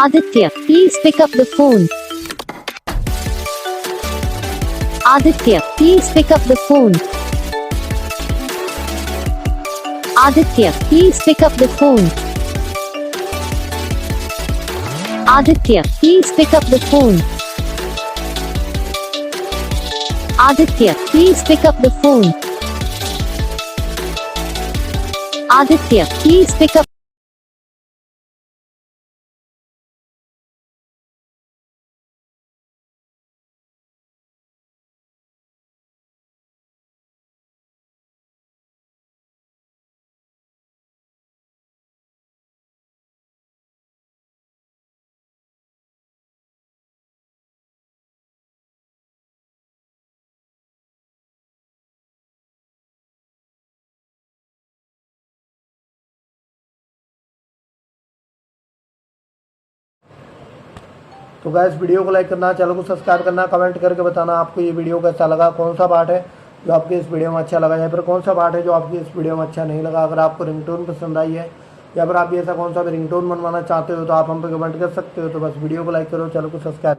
Aditya, please pick up the phone. Aditya, please pick up the phone. Aditya, please pick up the phone. Aditya, please pick up the phone. Aditya, please pick up the phone. Aditya, please pick up. तो guys video को like करना, channel को subscribe करना, comment करके बताना आपको ये video कैसा लगा, कौन सा पार्ट है जो आपके इस वीडियो में अच्छा लगा या फिर कौन सा पार्ट है जो आपकी इस वीडियो में अच्छा नहीं लगा। अगर आपको रिंगटोन पसंद आई है या फिर आप ऐसा कौन सा भी रिंगटोन बनवाना चाहते हो तो आप हम पे कमेंट कर सकते हो। तो बस वीडियो को लाइक करो, चैनल को सब्सक्राइब